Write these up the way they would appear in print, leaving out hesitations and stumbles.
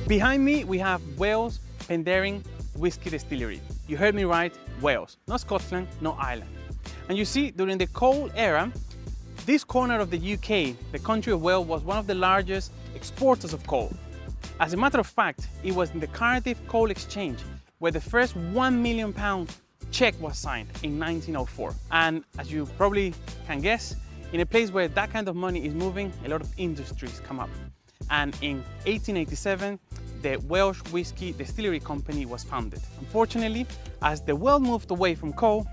Behind me, we have Wales Penderyn Whiskey Distillery. You heard me right, Wales, not Scotland, not Ireland. And you see, during the coal era, this corner of the UK, the country of Wales, was one of the largest exporters of coal. As a matter of fact, it was in the Cardiff Coal Exchange where the first £1 million check was signed in 1904. And as you probably can guess, in a place where that kind of money is moving, a lot of industries come up. And in 1887, the Welsh Whisky Distillery Company was founded. Unfortunately, as the world moved away from coal,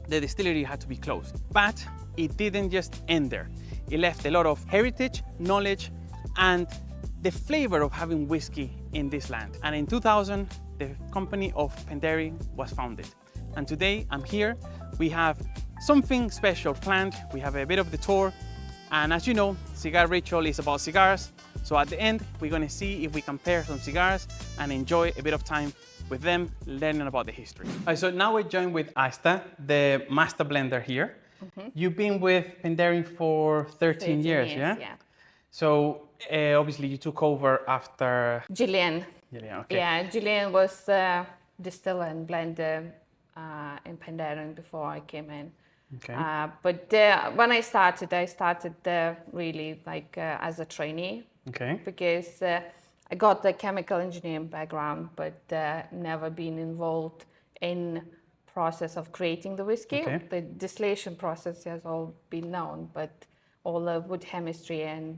the distillery had to be closed. But it didn't just end there. It left a lot of heritage, knowledge, and the flavor of having whiskey in this land. And in 2000, the company of Penderyn was founded. And today I'm here. We have something special planned. We have a bit of the tour. And as you know, Cigar Ritual is about cigars. So at the end, we're gonna see if we compare some cigars and enjoy a bit of time with them, learning about the history. All right, so now we're joined with Asta, the master blender here. You've been with Penderyn for 13 years, yeah? Yeah. So obviously you took over after... Gillian. Gillian, okay. Yeah, Gillian was distiller and blender in Penderyn before I came in. Okay. But when I started really like as a trainee. Okay. Because I got the chemical engineering background, but never been involved in process of creating the whiskey. Okay. The distillation process has all been known, but all the wood chemistry and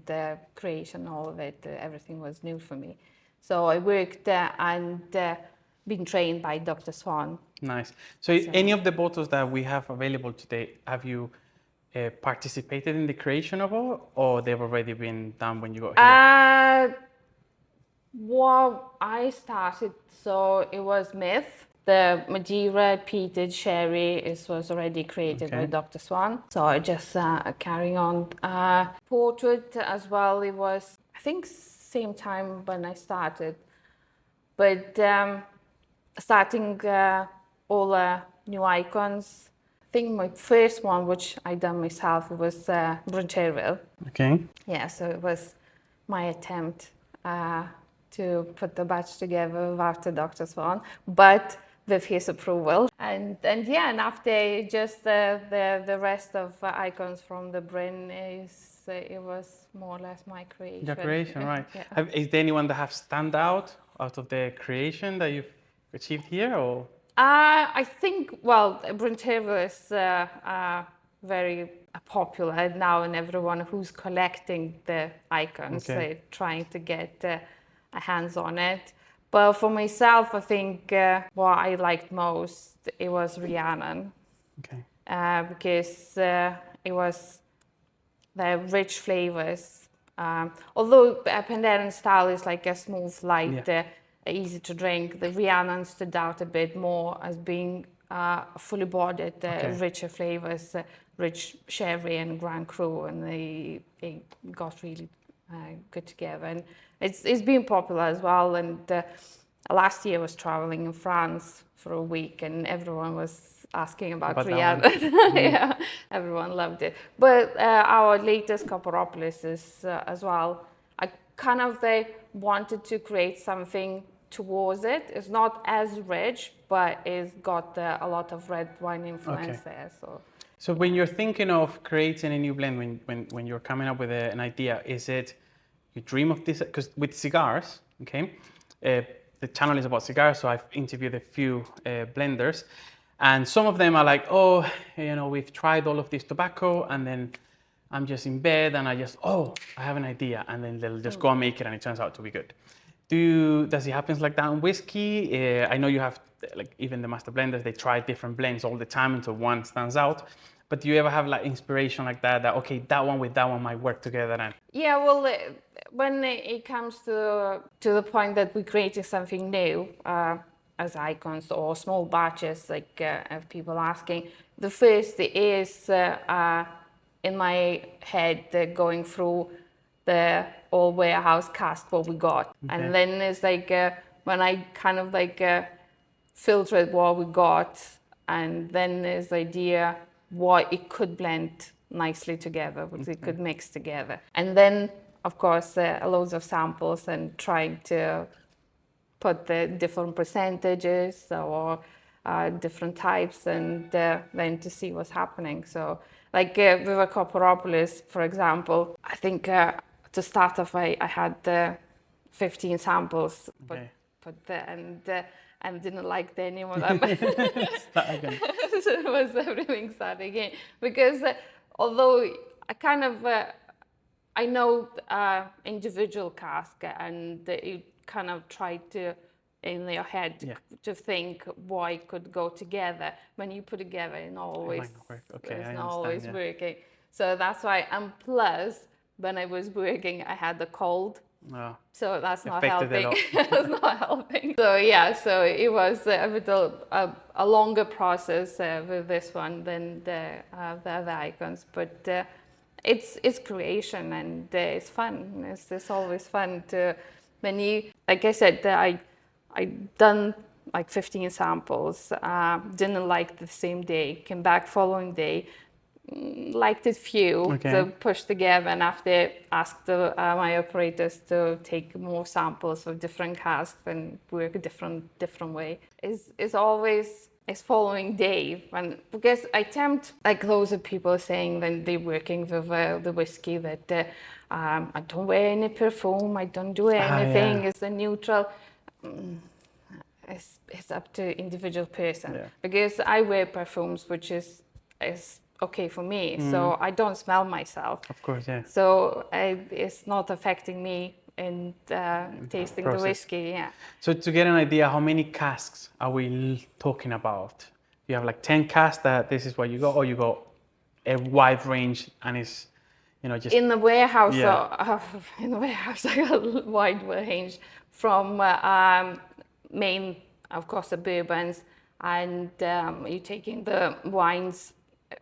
creation, all of it, everything was new for me. So I worked and been trained by Dr. Swan. Nice. So any of the bottles that we have available today, have you participated in the creation of all, or they've already been done when you got here? Well, I started, so it was Myth. The Madeira peated sherry was already created by Dr. Swan. So I just carrying on. Portrait as well, it was, I think, same time when I started. But starting all new icons. I think my first one, which I done myself, was Bruncherville. Okay. Yeah, so it was my attempt to put the batch together after Dr. Swan, but with his approval. And after just the rest of icons from the Bryn it was more or less my creation. Your creation, right. Yeah. Is there anyone that have stand out of the creation that you've achieved here, or? I think, well, Bruncherville is very popular now, and everyone who's collecting the icons, trying to get a hands on it. But for myself, I think what I liked most, it was Rhiannon. Okay. Because it was the rich flavors. Although Penderyn style is like a smooth, light, easy to drink, the Rhiannon stood out a bit more as being fully bodied, richer flavors, rich sherry and Grand Cru, and they got really good together. And it's been popular as well. And last year I was traveling in France for a week, and everyone was asking about Rhiannon. Yeah, everyone loved it. But our latest Copperopolis is as well. I kind of wanted to create something towards it. It's not as rich, but it's got a lot of red wine influence there. So when you're thinking of creating a new blend, when you're coming up with an idea, is it you dream of this? Because with cigars, the channel is about cigars, so I've interviewed a few blenders, and some of them are like, oh, we've tried all of this tobacco, and then I'm just in bed, and I have an idea, and then they'll just go and make it, and it turns out to be good. Does it happen like that in whiskey? I know you have, like, even the master blenders, they try different blends all the time until one stands out. But do you ever have like inspiration like that okay, that one with that one might work together? And yeah, well, when it comes to the point that we're creating something new as icons or small batches, like people asking, the first is in my head going through the all warehouse cask what we got, and then it's like when I kind of like filtered what we got, and then there's the idea what it could blend nicely together, what it could mix together. And then of course, loads of samples and trying to put the different percentages or different types, and then to see what's happening. So, like with a Copperopolis, for example, I think to start off, I had 15 samples, and didn't like any of them. Start again. So it was everything started again, because although I kind of I know individual cask, and you kind of try to in your head to think why could go together. When you put together, it's not always it's not always working. So that's why. And plus, when I was working, I had the cold. Oh, so that's not affected helping. That's not helping. So yeah, so it was a longer process with this one than the other icons, but it's creation, and it's fun. It's always fun to when you, like I said, I done like 15 samples. Didn't like the same day. Came back following day. Liked it few to push together, and after asked my operators to take more samples of different casks and work a different way. Is always following day, because I tempt, like those of people saying that they're working with the whiskey, that I don't wear any perfume, I don't do anything, it's a neutral. It's up to individual person, because I wear perfumes, which is okay for me, so I don't smell myself. Of course, yeah. So it's not affecting me in tasting the whiskey, So to get an idea, how many casks are we talking about? You have like 10 casks that this is what you got, or you got a wide range, and it's, just... In the warehouse, in the warehouse I got a wide range from main, of course, the bourbons, and you're taking the wines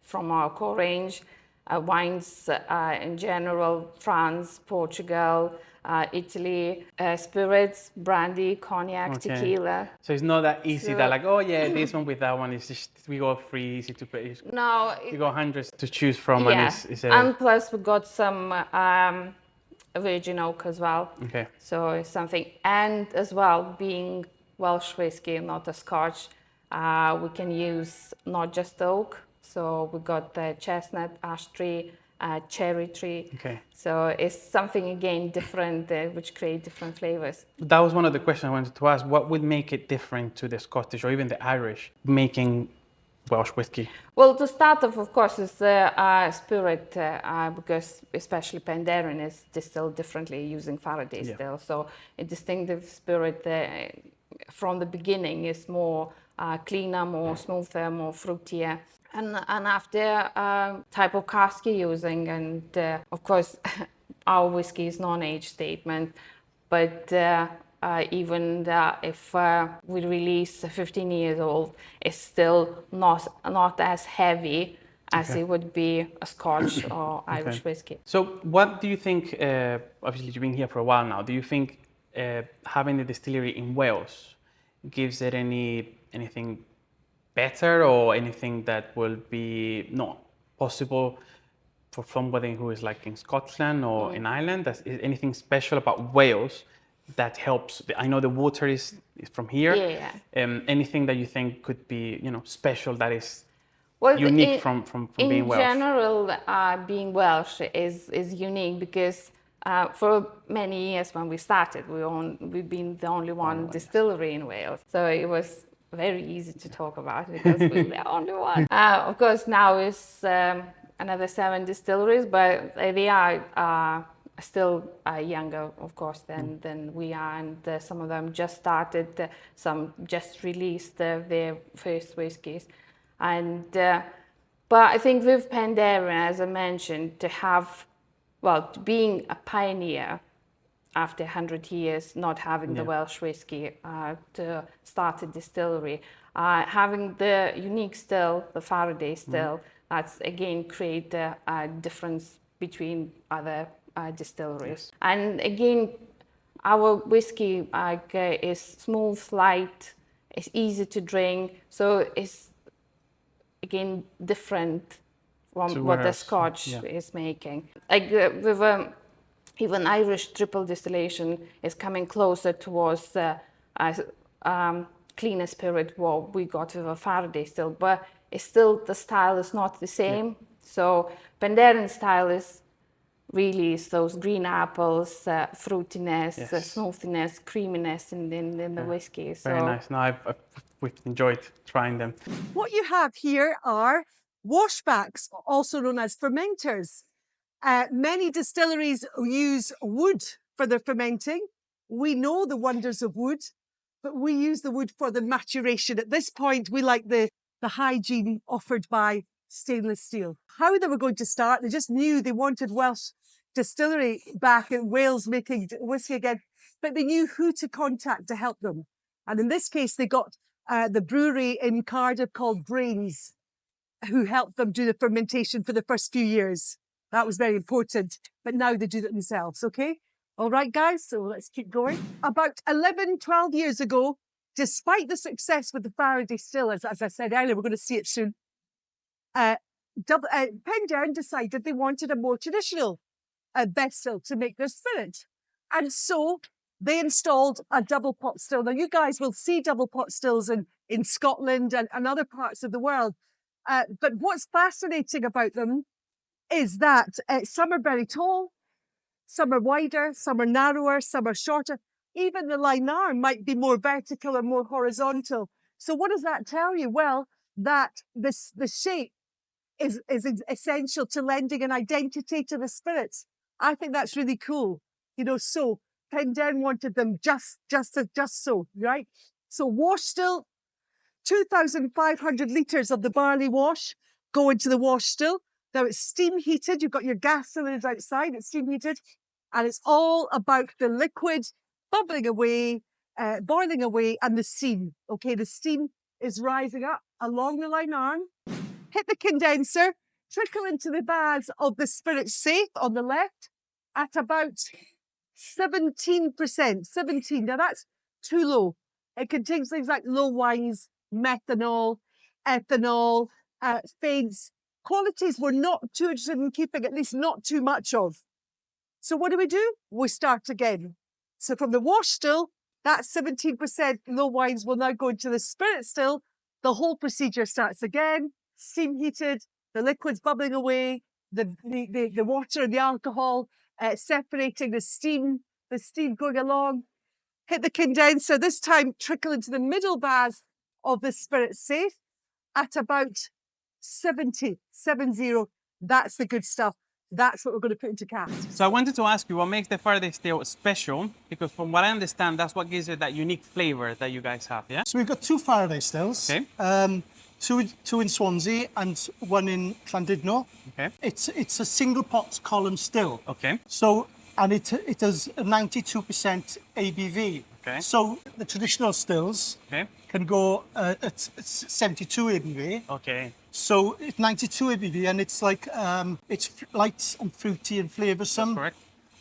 from our core range, wines in general, France, Portugal, Italy, spirits, brandy, cognac, tequila. So it's not that easy that like, oh yeah, this one with that one is just, we got free, easy to pay. No. You got hundreds to choose from, and plus we got some virgin oak as well. Okay. So it's something, and as well, being Welsh whiskey, not a Scotch, we can use not just oak. So we got the chestnut, ash tree, cherry tree. Okay. So it's something again different, which create different flavors. That was one of the questions I wanted to ask. What would make it different to the Scottish or even the Irish making Welsh whiskey? Well, to start off, of course, is the spirit, because especially Penderyn is distilled differently using Faraday still. So a distinctive spirit from the beginning is more cleaner, more smoother, more fruitier. And after type of cask you're using, and of course our whiskey is non-age statement, but even if we release 15 years old, it's still not as heavy as it would be a Scotch or Irish whiskey. So what do you think, obviously you've been here for a while now, do you think having the distillery in Wales gives it anything better, or anything that will be not possible for somebody who is like in Scotland or in Ireland? Is anything special about Wales that helps? I know the water is from here. Anything that you think could be, special, that is unique from being Welsh? In general, being Welsh is unique because for many years when we started, we've been the only one distillery in Wales. So it was very easy to talk about because we're the only one. Of course, now is another 7 distilleries, but they are still younger, of course, than we are, and some of them just started, some just released their first whiskies. And but I think with Penderyn, as I mentioned, being a pioneer after 100 years not having the Welsh whiskey, to start a distillery, having the unique still, the Faraday still, that's again create a difference between other distilleries. And again, our whiskey is smooth, light, it's easy to drink, so it's again different from what the Scotch is making. Like with even Irish triple distillation is coming closer towards cleaner spirit what we got with a Faraday still, but it's still, the style is not the same. Yeah. So Penderyn style is really those green apples, fruitiness, Yes. smoothness, creaminess in the whiskey. So Very nice. No, we've enjoyed trying them. What you have here are washbacks, also known as fermenters. Many distilleries use wood for their fermenting. We know the wonders of wood, but we use the wood for the maturation. At this point, we like the hygiene offered by stainless steel. How they were going to start, they just knew they wanted Welsh Distillery back in Wales making whiskey again, but they knew who to contact to help them. And in this case, they got the brewery in Cardiff called Brains, who helped them do the fermentation for the first few years. That was very important, but now they do it themselves, okay? All right, guys, so let's keep going. About 11, 12 years ago, despite the success with the Faraday still, as I said earlier, we're going to see it soon, Penderyn decided they wanted a more traditional vessel to make their spirit. And so they installed a double pot still. Now, you guys will see double pot stills in Scotland and other parts of the world. But what's fascinating about them is that some are very tall, some are wider, some are narrower, some are shorter. Even the line arm might be more vertical or more horizontal. So what does that tell you? Well, that the shape is essential to lending an identity to the spirits. I think that's really cool. You know, so Penderyn wanted them just so, right? So wash still, 2,500 litres of the barley wash go into the wash still. Now it's steam heated. You've got your gas cylinders outside. It's steam heated. And it's all about the liquid bubbling away, boiling away, and the steam. Okay, the steam is rising up along the line arm. Hit the condenser, trickle into the vase of the spirit safe on the left at about 17%. 17. Now that's too low. It contains things like low wines, methanol, ethanol, fades. Qualities we're not too interested in keeping, at least not too much of. So what do? We start again. So from the wash still, that 17% low wines will now go into the spirit still. The whole procedure starts again. Steam heated, the liquid's bubbling away, the water and the alcohol separating the steam going along. Hit the condenser, this time trickle into the middle vase of the spirit safe at about 70. That's the good stuff. That's what we're going to put into casks. So I wanted to ask you, what makes the Faraday still special? Because from what I understand, that's what gives it that unique flavor that you guys have, yeah? So we've got 2 Faraday stills. Okay. Two in Swansea and 1 in Llandudno. Okay. It's a single pot column still. Okay. So, and it does a 92% ABV. Okay. So the traditional stills can go at 72 ABV. Okay. So it's 92 ABV, and it's like it's light and fruity and flavoursome. Correct.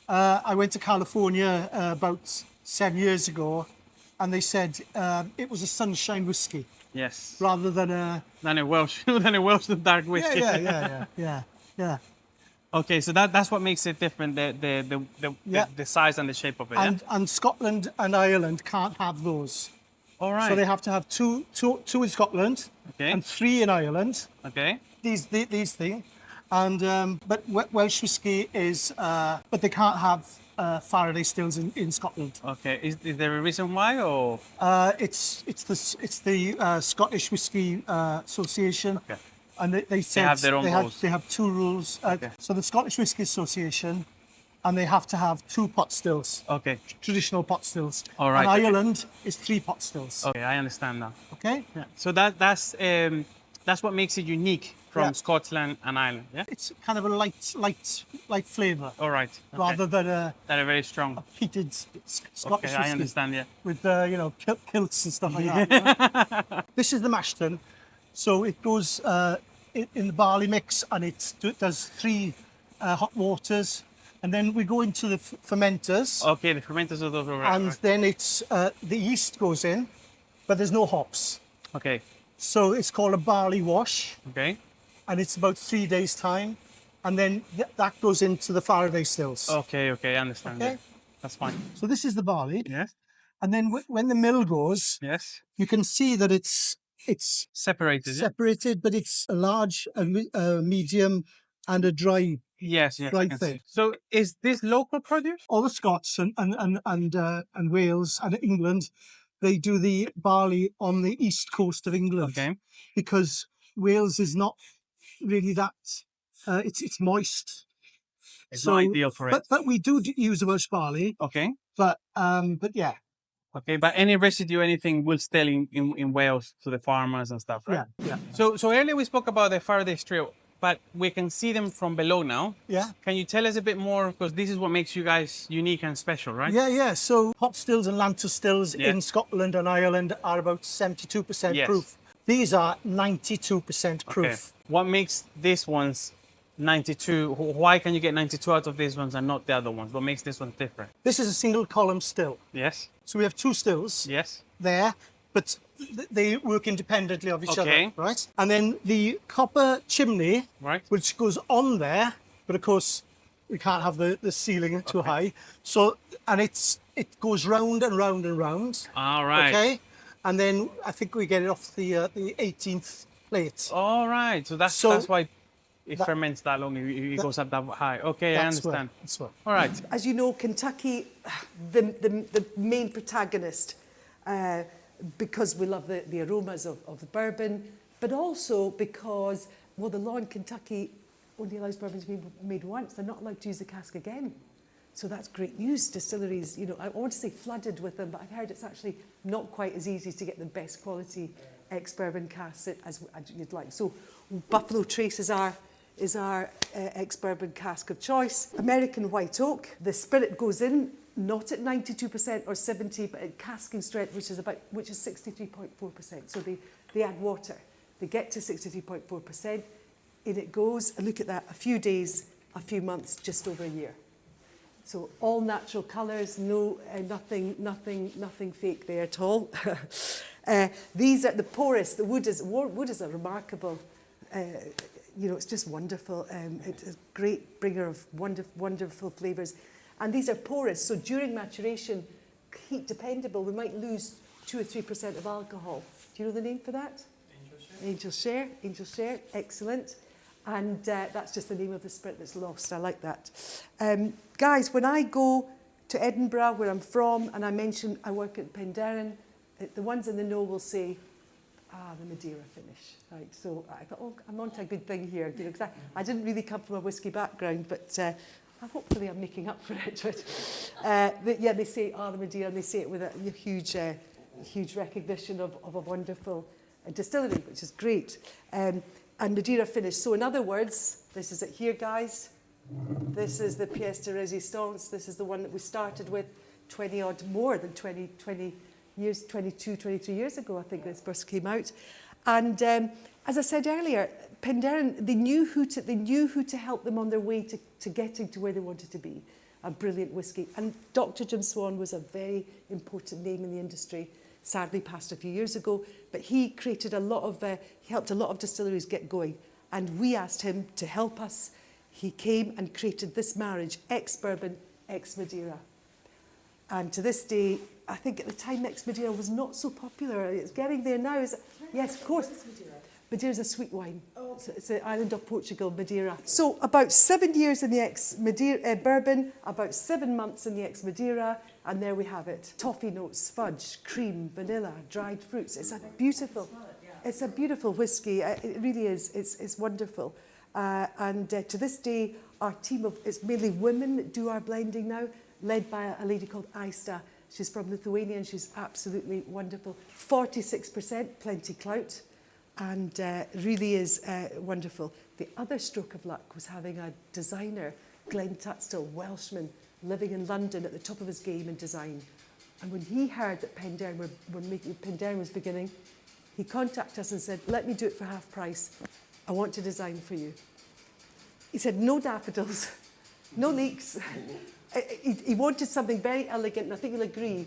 I went to California about 7 years ago, and they said it was a sunshine whiskey. Yes. Rather than a Welsh dark whiskey. Yeah. Okay, so that's what makes it different, the size and the shape of it. And Scotland and Ireland can't have those. All right. So they have to have two in Scotland and 3 in Ireland. Okay. These things. And but Welsh whiskey is, but they can't have Faraday stills in Scotland. Okay. Is there a reason why, or? It's the Scottish Whisky Association. Okay. And they said have their own rules. They have 2 rules. Okay. So the Scottish Whisky Association, and they have to have 2 pot stills. Okay. Traditional pot stills. All right. And Ireland is 3 pot stills. Okay, I understand now. Okay. Yeah. So that's what makes it unique from Scotland and Ireland. Yeah. It's kind of a light flavour. All right. Okay. Rather than that are very strong. Peated Scottish Okay, I whisky understand. Yeah. with kilts and stuff like that. This is the mash tun, so it goes in the barley mix, and it does 3 hot waters, and then we go into the fermenters. Okay, the fermenters are those. Right, And then it's the yeast goes in, but there's no hops. Okay. So it's called a barley wash. Okay. And it's about 3 days' time. and then that goes into the Faraday stills. Okay, I understand. Okay. Yeah. That's fine. So this is the barley. Yes. And then when the mill goes, Yes. you can see that it's Separated. Yeah? separated, but it's a large, a medium, and a dry. Yes, I Right can thing. see. So is this local produce? All the Scots and Wales and England, they do the barley on the east coast of England. Okay. Because Wales is not really that. It's moist. It's not ideal for it. But we do use the Welsh barley. Okay. But yeah. Okay, but any residue, anything will stay in Wales to the farmers and stuff, right? Yeah. So earlier we spoke about the Faraday strip, but we can see them from below now. Yeah. Can you tell us a bit more? Because this is what makes you guys unique and special, right? Yeah. So hot stills and Lanta stills Yeah. in Scotland and Ireland are about 72% Yes. proof. These are 92% proof. Okay. What makes these ones 92? Why can you get 92 out of these ones and not the other ones? What makes this one different? This is a single column still. Yes. So we have two stills Yes. there, but they work independently of each Okay. other, right? And then the copper chimney, Right. which goes on there, but of course we can't have the ceiling too high. So, and it goes round and round and round. All right. Okay. And then I think we get it off the 18th plate. All right. So that's why it ferments that long. It goes up that high. Okay, I understand. That's what. All right. As you know, Kentucky, the main protagonist, because we love the aromas of the bourbon, but also because, well, the law in Kentucky only allows bourbon to be made once. They're not allowed to use the cask again. So that's great news. Distilleries, I want to say flooded with them, but I've heard it's actually not quite as easy to get the best quality ex-bourbon casks as you'd like. So Buffalo Trace is our ex-bourbon cask of choice. American white oak. The spirit goes in not at 92% or 70%, but at casking strength, which is 63.4%. So they add water. They get to 63.4%. In it goes. And look at that. A few days, a few months, just over a year. So all natural colours, no nothing fake there at all. These are the porous. The wood is a remarkable. It's just wonderful. It's a great bringer of wonderful flavours. And these are porous, so during maturation, heat dependable, we might lose 2 or 3% of alcohol. Do you know the name for that? Angel Share. Angel Share, excellent. And that's just the name of the spirit that's lost. I like that. Guys, when I go to Edinburgh, where I'm from, and I mention I work at Penderyn, the ones in the know will say, the Madeira finish. Right, so I thought, I'm onto a good thing here. Because I didn't really come from a whiskey background, but hopefully I'm making up for it. But yeah, they say, the Madeira, and they say it with a huge recognition of a wonderful distillery, which is great. And Madeira finish. So in other words, this is it here, guys. This is the pièce de résistance. This is the one that we started with 20 years, 22, 23 years ago, I think this first came out. And as I said earlier, Penderyn, they knew who to help them on their way to getting to where they wanted to be. A brilliant whiskey. And Dr. Jim Swan was a very important name in the industry. Sadly passed a few years ago, but he created he helped a lot of distilleries get going, and we asked him to help us. He came and created this marriage, ex-bourbon, ex-Madeira. And to this day, I think at the time ex-Madeira was not so popular. It's getting there now. Yes, of course. Madeira's a sweet wine. Oh. So it's the island of Portugal, Madeira. So about 7 years in the ex-Madeira bourbon, about 7 months in the ex-Madeira, and there we have it. Toffee notes, fudge, cream, vanilla, dried fruits. It's a beautiful whiskey. It really is. It's wonderful. And to this day, our team it's mainly women that do our blending now, led by a lady called Aista. She's from Lithuania and she's absolutely wonderful. 46%, plenty clout. And really is wonderful. The other stroke of luck was having a designer, Glenn Tutstill, Welshman, living in London at the top of his game in design. And when he heard that Penderyn was beginning, he contacted us and said, let me do it for half price. I want to design for you. He said, no daffodils, no leeks. He wanted something very elegant, and I think you'll agree.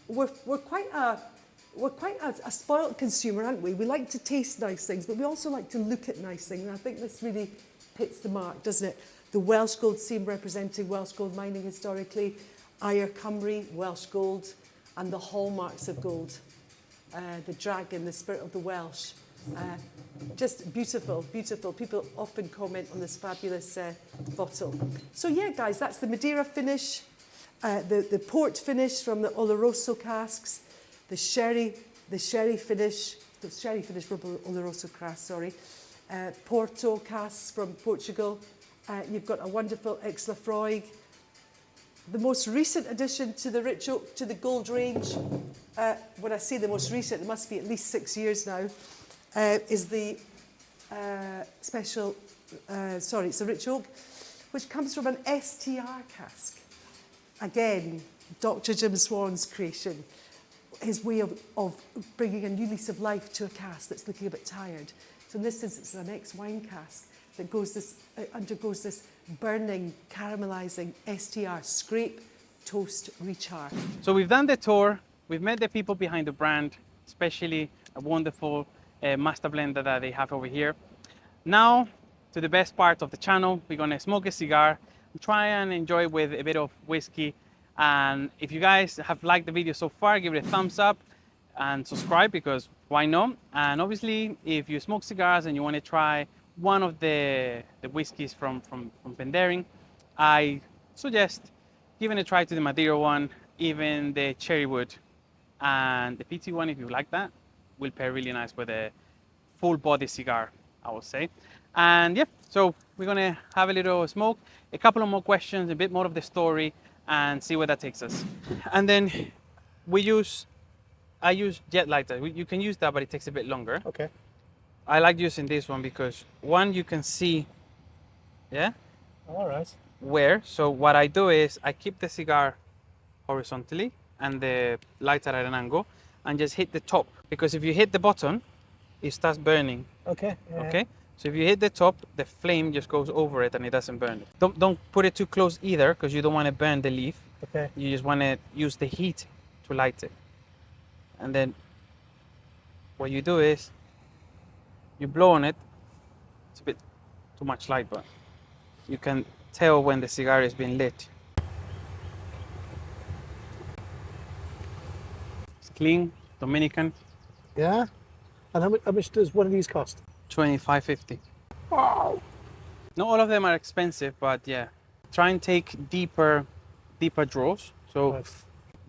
We're quite a spoiled consumer, aren't we? We like to taste nice things, but we also like to look at nice things. And I think this really hits the mark, doesn't it? The Welsh gold seam representing Welsh gold mining historically, Aur Cymru, Welsh gold, and the hallmarks of gold. The dragon, the spirit of the Welsh. Just beautiful, beautiful. People often comment on this fabulous bottle. So yeah, guys, that's the Madeira finish, the port finish from the Oloroso casks, the sherry finish from Oloroso cask, sorry. Porto casks from Portugal. You've got a wonderful Ex-Lafroig. The most recent addition to the Rich Oak, to the gold range, when I say the most recent, it must be at least 6 years now, is the it's a Rich Oak, which comes from an STR cask. Again, Dr. Jim Swan's creation, his way of bringing a new lease of life to a cask that's looking a bit tired. So in this instance, it's an ex-wine cask that undergoes this burning, caramelizing STR, scrape, toast, rechar. So we've done the tour, we've met the people behind the brand, especially a wonderful master blender that they have over here. Now, to the best part of the channel, we're gonna smoke a cigar, try and enjoy with a bit of whiskey. And if you guys have liked the video so far, give it a thumbs up and subscribe, because why not? And obviously, if you smoke cigars and you want to try one of the whiskies from Penderyn, I suggest giving a try to the Madeira one, even the cherry wood, and the PT one, if you like that, will pair really nice with a full body cigar, I would say. And yeah, so we're gonna have a little smoke, a couple of more questions, a bit more of the story, and see where that takes us. And then I use jet lighter. You can use that, but it takes a bit longer. Okay. I like using this one because one, you can see, yeah, All right. where. So what I do is I keep the cigar horizontally and the lighter at an angle, and just hit the top, because if you hit the bottom, it starts burning. Okay. Yeah. Okay. So if you hit the top, the flame just goes over it and it doesn't burn it. Don't put it too close either, because you don't want to burn the leaf. Okay. You just want to use the heat to light it. And then what you do is you blow on it. It's a bit too much light, but you can tell when the cigar is being lit. It's clean, Dominican, Yeah. And how much does one of these cost? $25.50. Wow. Not all of them are expensive, but yeah. Try and take deeper draws. So Right.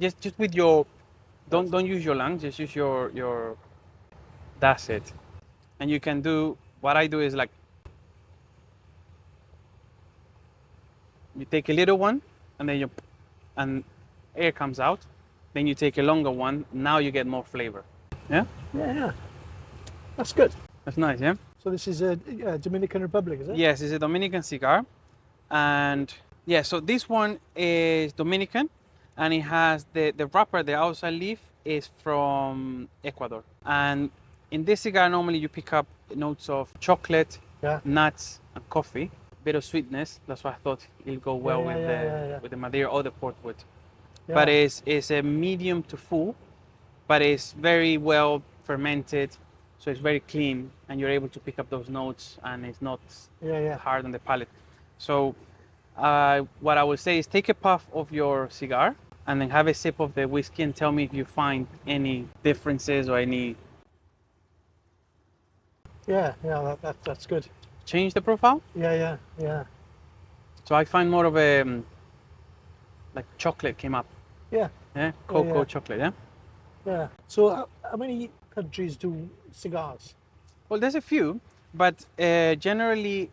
just with your, don't use your lungs, just use your, that's it. And you can do, what I do is like, you take a little one and then and air comes out. Then you take a longer one, now you get more flavor. Yeah? Yeah. That's good. That's nice, yeah? So this is a Dominican Republic, is it? Yes, it's a Dominican cigar. And yeah, so this one is Dominican, and it has the wrapper, the outside leaf is from Ecuador. And in this cigar, normally you pick up notes of chocolate, Yeah. nuts, and coffee. Bit of sweetness. That's why I thought it'll go well Yeah. with the Madeira or the portwood. Yeah. But it's a medium to full, but it's very well fermented, so it's very clean, and you're able to pick up those notes, and it's not Yeah. hard on the palate. So what I would say is take a puff of your cigar and then have a sip of the whiskey and tell me if you find any differences or any Yeah. That's good. change the profile. Yeah. So I find more of a like chocolate came up. Yeah. Yeah, cocoa yeah. chocolate. Yeah. Yeah. So how many countries do cigars? Well, there's a few, but generally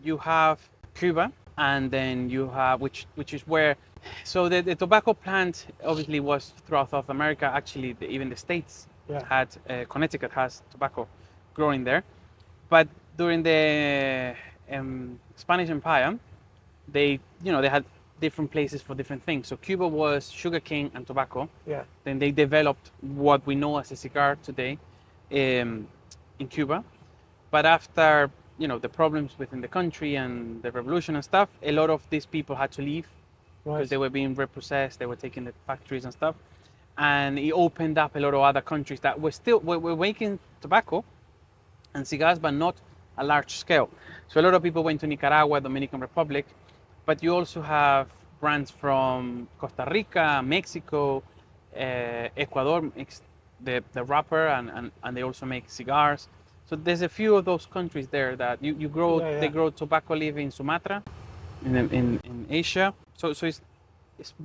you have Cuba, and then you have which is where. So the tobacco plant obviously was throughout South America. Actually, even the States had Connecticut has tobacco growing there, but during the Spanish Empire, they had different places for different things. So Cuba was sugarcane and tobacco. Yeah. Then they developed what we know as a cigar today in Cuba. But after the problems within the country and the revolution and stuff, a lot of these people had to leave because they were being repossessed. They were taking the factories and stuff, and it opened up a lot of other countries that were making tobacco and cigars, but not a large scale. So a lot of people went to Nicaragua, Dominican Republic, but you also have brands from Costa Rica, Mexico, Ecuador makes the wrapper, and they also make cigars. So there's a few of those countries there that you grow. Yeah, yeah. They grow tobacco leaf in Sumatra, in Asia. So it's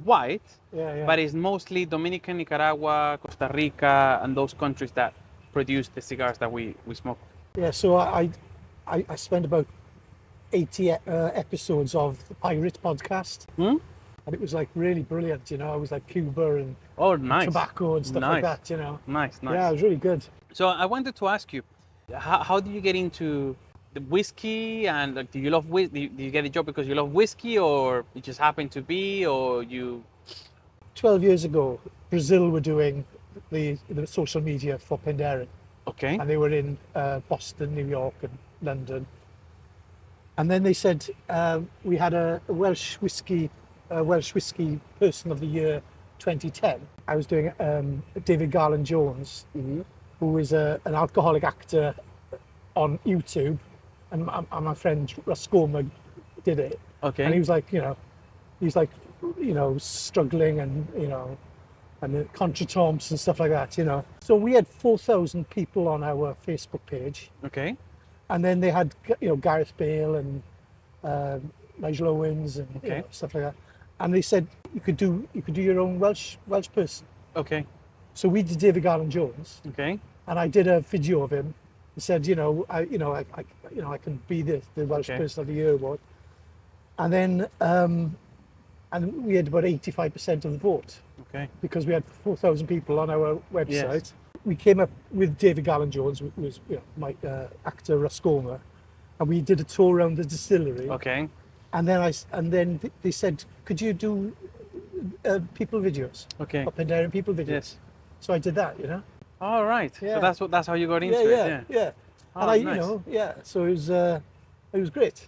white, Yeah. but it's mostly Dominican, Nicaragua, Costa Rica, and those countries that produce the cigars that we smoke. Yeah, so I spent about 80 episodes of the Pirate podcast. Hmm? And it was like really brilliant, you know. I was like Cuba and Oh, nice. tobacco and stuff like that, you know. Nice. Yeah, it was really good. So I wanted to ask you, how did you get into the whiskey, and like, do you love whiskey? Do you get a job because you love whiskey, or it just happened to be, or you? 12 years ago, Brazil were doing the social media for Penderyn. Okay. And they were in Boston, New York and London. And then they said, we had a Welsh whiskey person of the year 2010. I was doing David Garland Jones, who is an alcoholic actor on YouTube, and my friend Rascoma did it. Okay. And he was like, struggling and, and the contretemps and stuff like that, you know. So we had 4,000 people on our Facebook page. Okay. And then they had, Gareth Bale and Nigel Owens and stuff like that. And they said you could do your own Welsh person. Okay. So we did David Garland Jones. Okay. And I did a video of him. He said, I can be the Welsh Person of the Year award. And then and we had about 85% of the vote. Okay. Because we had 4,000 people on our website. Yes. We came up with David Garland Jones, who was my actor Rascoma, and we did a tour around the distillery. Okay. And then they said, could you do people videos? Okay. Up and down people videos. Yes. So I did that, All right. Yeah. So that's how you got into it. Yeah. Oh, And nice. So it was great,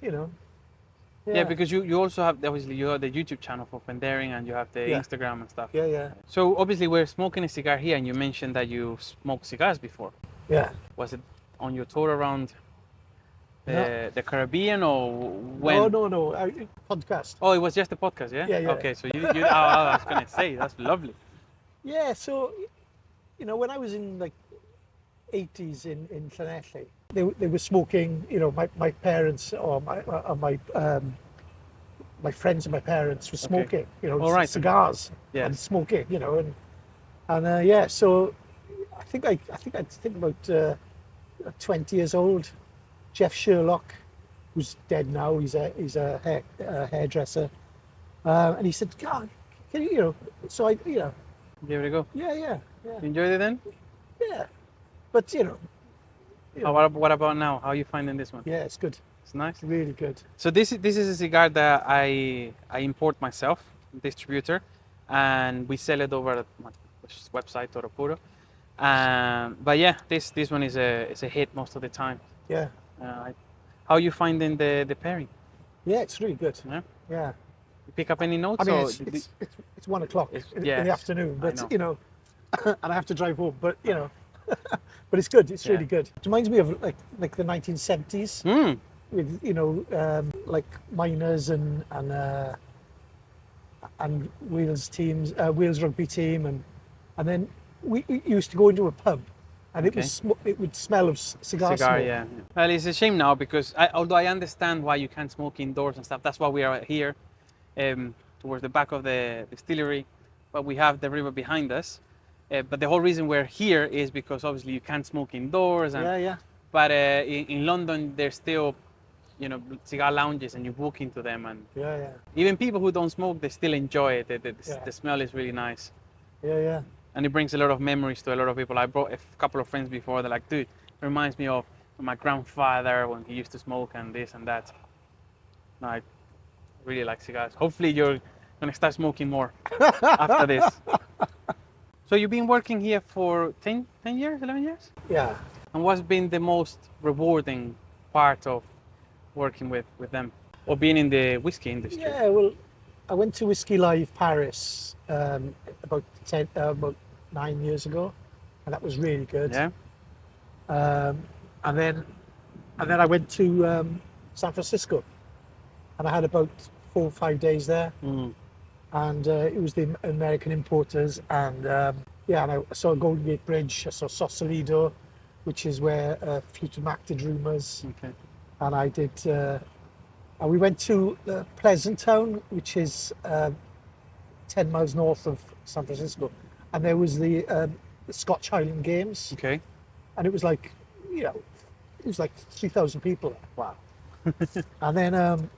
Yeah, because you also have, obviously you have the YouTube channel for Penderyn, and you have the Instagram and stuff. Yeah. So obviously we're smoking a cigar here, and you mentioned that you smoked cigars before. Yeah. Was it on your tour around the Caribbean, or when? No. Podcast. Oh, it was just a podcast, yeah? Yeah. Okay, so you I was going to say, that's lovely. Yeah, so, when I was in like 80s in Llanelli, they were smoking, my parents or my friends and my parents were smoking, All right. cigars Yes. and smoking, and so I think about 20 years old. Jeff Sherlock, who's dead now, he's a hairdresser, and he said, God, can you, so I, Give it a go. yeah, You enjoyed it then? yeah, but What about now? How are you finding this one? yeah, it's good, It's nice. really good. So this is a cigar that I import myself, distributor, and we sell it over at my website, Toro Puro. But yeah, this one is a hit most of the time. Yeah, How are you finding the pairing? yeah, it's really good. Yeah? Yeah, You pick up any notes? I mean, or it's 1 o'clock in the afternoon, but know. and I have to drive home, but but it's good. It's really good. It reminds me of like the 1970s with like miners and Wales teams, Wales rugby team, and then we used to go into a pub, and it would smell of cigar smoke. Yeah. Well, it's a shame now because although I understand why you can't smoke indoors and stuff, that's why we are here, towards the back of the distillery, but we have the river behind us. But the whole reason we're here is because obviously you can't smoke indoors. And, But in London, there's still, cigar lounges, and you book into them, and even people who don't smoke, they still enjoy it. The smell is really nice. Yeah. And it brings a lot of memories to a lot of people. I brought a couple of friends before. They're like, dude, it reminds me of my grandfather when he used to smoke and this and that. No, I really like cigars. Hopefully you're gonna start smoking more after this. So you've been working here for 10 years, 11 years? Yeah. And what's been the most rewarding part of working with them, or being in the whiskey industry? Yeah, well, I went to Whiskey Live Paris about 9 years ago, and that was really good. Yeah. And then And then I went to San Francisco, and I had about 4 or 5 days there. And it was the American importers, and yeah, and I saw Golden Gate Bridge, I saw Sausalito, which is where Fleetwood Mac did Rumours. Okay. And I did, and we went to Pleasant Town, which is 10 miles north of San Francisco, and there was the Scotch Highland Games. Okay. And it was like, you know, it was like 3,000 people there. Wow. And then,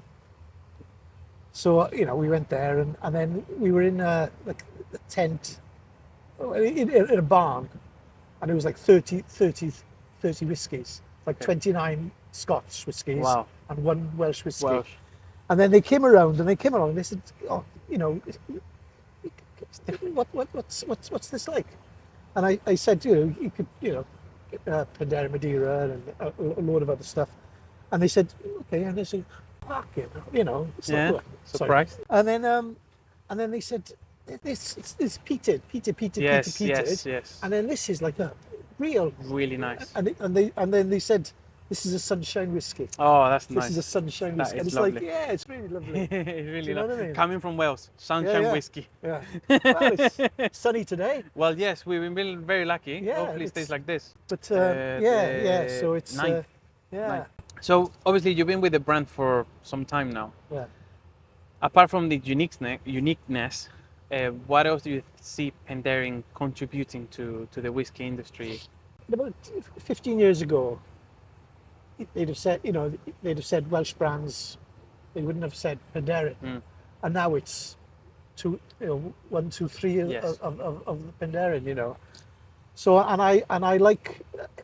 so, you know, we went there, and then we were in like a tent, in a barn, and it was like 30 whiskies, like 29 Scotch whiskies. Wow. And 1 Welsh whiskey. Welsh. And then they came around, and they said, oh, you know, what's this like? And I said, you know, you could, you know, Penderyn Madeira and a load of other stuff. And they said, okay. And they said, fuck it, you know. Yeah. Surprise. And then they said, it's peated. Yes. And then this is like a real. Really nice. And then they said, this is a sunshine whiskey. Oh, that's This nice. is a sunshine That whiskey. is And it's lovely. like, yeah, it's really lovely. It's really you know lovely. what I mean? Coming from Wales, sunshine yeah. whiskey. Yeah. Well, it's sunny today. Well, yes, we've been very lucky. Yeah, Hopefully it it's- stays like this. But The so it's ninth. yeah. Ninth. So obviously you've been with the brand for some time now. Yeah. Apart from the uniqueness, what else do you see Penderyn contributing to the whiskey industry? About 15 years ago, they'd have said, you know, they'd have said Welsh brands. They wouldn't have said Penderyn. And now it's 1, 2, 3 Yes. of the Penderyn, you know. So and I like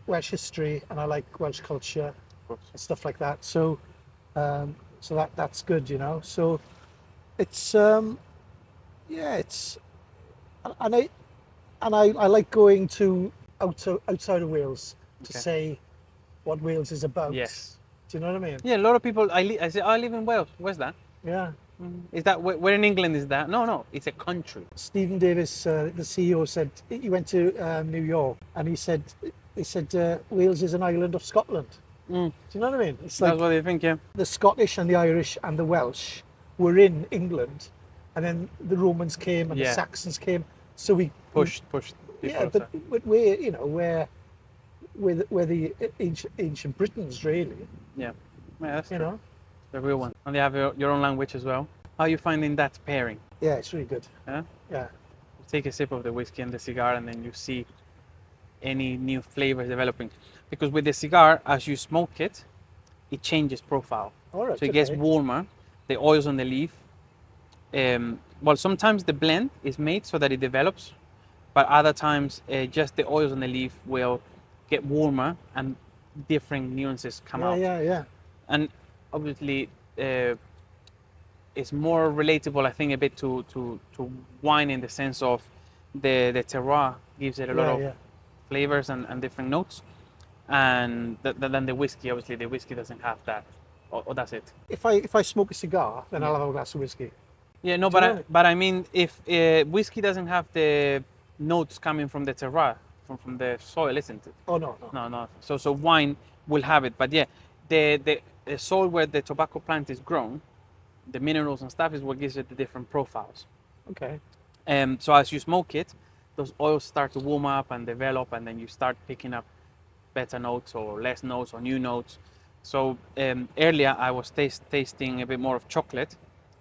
Welsh history, and I like Welsh culture and stuff like that. So that's good, you know. So it's it's and I like going to outside of Wales to Okay. say what Wales is about. Yes. Do you know what I mean? Yeah, a lot of people. I say I live in Wales. Where's that? Yeah. Is that where in England is that? No, it's a country. Stephen Davis, the CEO, said he went to New York, and he said Wales is an island of Scotland. Do you know what I mean? It's like That's what they think. Yeah. the Scottish and the Irish and the Welsh were in England, and then the Romans came and the Yeah. Saxons came. So we Pushed. People Yeah, outside. but we're, you know, we're the ancient Britons, really. Yeah, that's You true. know. The real one. And they have your own language as well. How are you finding that pairing? Yeah, it's really good. Yeah? Yeah. You take a sip of the whiskey and the cigar, and then you see any new flavors developing. Because with the cigar, as you smoke it, it changes profile. All right. So it gets okay. warmer. The oils on the leaf. Well, sometimes the blend is made so that it develops, but other times just the oils on the leaf will get warmer and different nuances come out. Yeah. And obviously it's more relatable, I think, a bit to wine, in the sense of the terroir gives it a lot of flavors and different notes, and than the whiskey. Obviously the whiskey doesn't have that, or that's it. If I smoke a cigar, then I'll have a glass of whiskey. Yeah, no, Do you know? but I mean, if whiskey doesn't have the notes coming from the terroir, from the soil, isn't it? Oh no. No. So wine will have it, but yeah, the soil where the tobacco plant is grown, the minerals and stuff is what gives it the different profiles. Okay. So as you smoke it, those oils start to warm up and develop, and then you start picking up better notes or less notes or new notes. So earlier I was tasting a bit more of chocolate,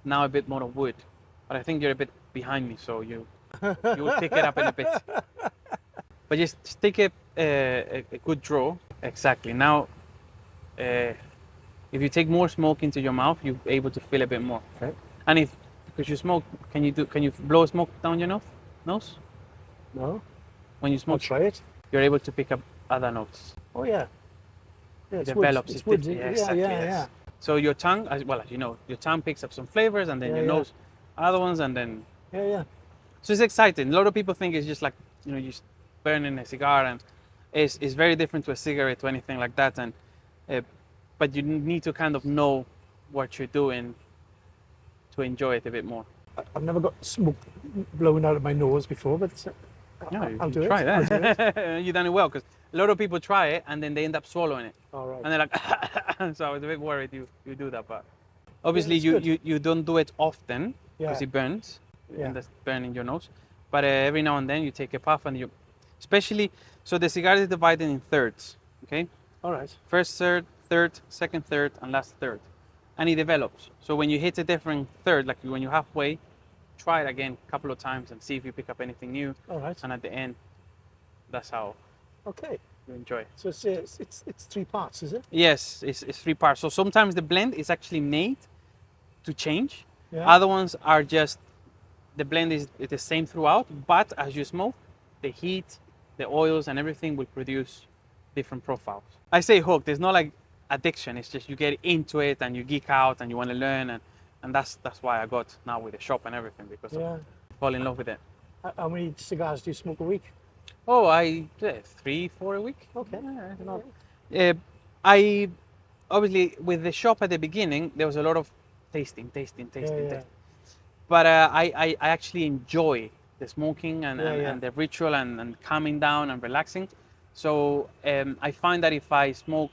now a bit more of wood, but I think you're a bit behind me, so you will pick it up in a bit. But just take a good draw. Exactly. Now, if you take more smoke into your mouth, you're able to feel a bit more. Okay. And because you smoke, can you blow smoke down your nose? No. When you I'll smoke, try it. you're able to pick up other notes. Oh yeah. Yeah, It it's develops. Wood. It's it wood. dif- Yeah, exactly, yeah. yes. So your tongue, as you know, your tongue picks up some flavors, and then Yeah, your yeah. nose other ones, and then. Yeah. So it's exciting. A lot of people think it's just like, you're just burning a cigar, and it's very different to a cigarette or anything like that. And but you need to kind of know what you're doing to enjoy it a bit more. I've never got smoke blowing out of my nose before, but Yeah, I'll do it. try I'll do it. that. You've done it well, because A lot of people try it and then they end up swallowing it. All right. And they're like, so I was a bit worried you do that, but obviously Yeah, it's you don't do it often because Yeah. it burns, Yeah. and that's burning your nose. But every now and then you take a puff and you, especially, so the cigar is divided in thirds, okay? All right. First third, second third, and last third. And it develops. So when you hit a different third, like when you're halfway, try it again a couple of times and see if you pick up anything new. All right. And at the end, that's how Okay. you enjoy it. So it's 3 parts, is it? Yes, it's 3 parts. So sometimes the blend is actually made to change. Yeah. Other ones are just, the blend is the same throughout, but as you smoke, the heat, the oils and everything will produce different profiles. I say hooked, it's not like addiction, it's just you get into it and you geek out and you want to learn, and that's why I got now with the shop and everything, because Yeah. I fall in love with it. How many cigars do you smoke a week? Oh, I 3, 4 a week. Okay. Yeah, it's not. I obviously with the shop at the beginning there was a lot of tasting. Yeah. But I actually enjoy the smoking and, Yeah, and, yeah. and the ritual and calming down and relaxing. So I find that if I smoke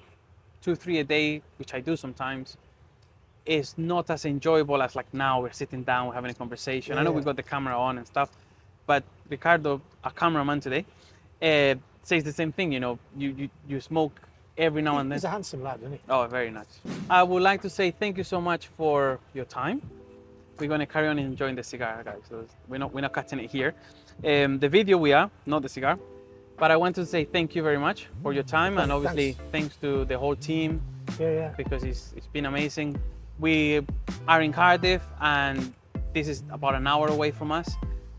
2, 3 a day, which I do sometimes, it's not as enjoyable as like now we're sitting down, we're having a conversation. I know Yeah. we got the camera on and stuff, but Ricardo, our cameraman today, says the same thing. You know, you smoke every now and then. He's a handsome lad, isn't he? Oh, very nice. I would like to say thank you so much for your time. We're going to carry on enjoying the cigar, guys. So we're not cutting it here. The video we are, not the cigar. But I want to say thank you very much for your time, and obviously thanks to the whole team, Yeah. because it's been amazing. We are in Cardiff, and this is about an hour away from us,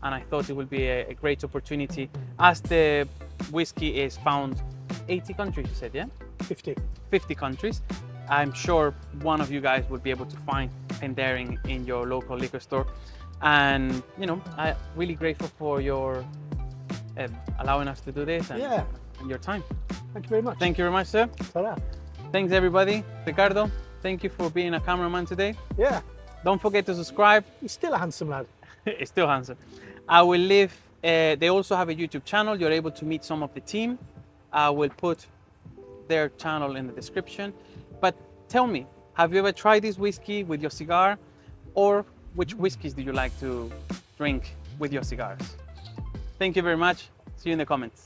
and I thought it would be a great opportunity, as the whiskey is found 80 countries, you said, yeah? 50. 50 countries. I'm sure one of you guys will be able to find Penderyn in your local liquor store. And, you know, I'm really grateful for your allowing us to do this and, Yeah. and your time. Thank you very much. Thank you very much, sir. Ta-ra. Thanks, everybody. Ricardo, thank you for being a cameraman today. Yeah. Don't forget to subscribe. He's still a handsome lad. It's still handsome. I will leave, they also have a YouTube channel. You're able to meet some of the team. I will put their channel in the description. But tell me, have you ever tried this whiskey with your cigar? Or which whiskeys do you like to drink with your cigars? Thank you very much. See you in the comments.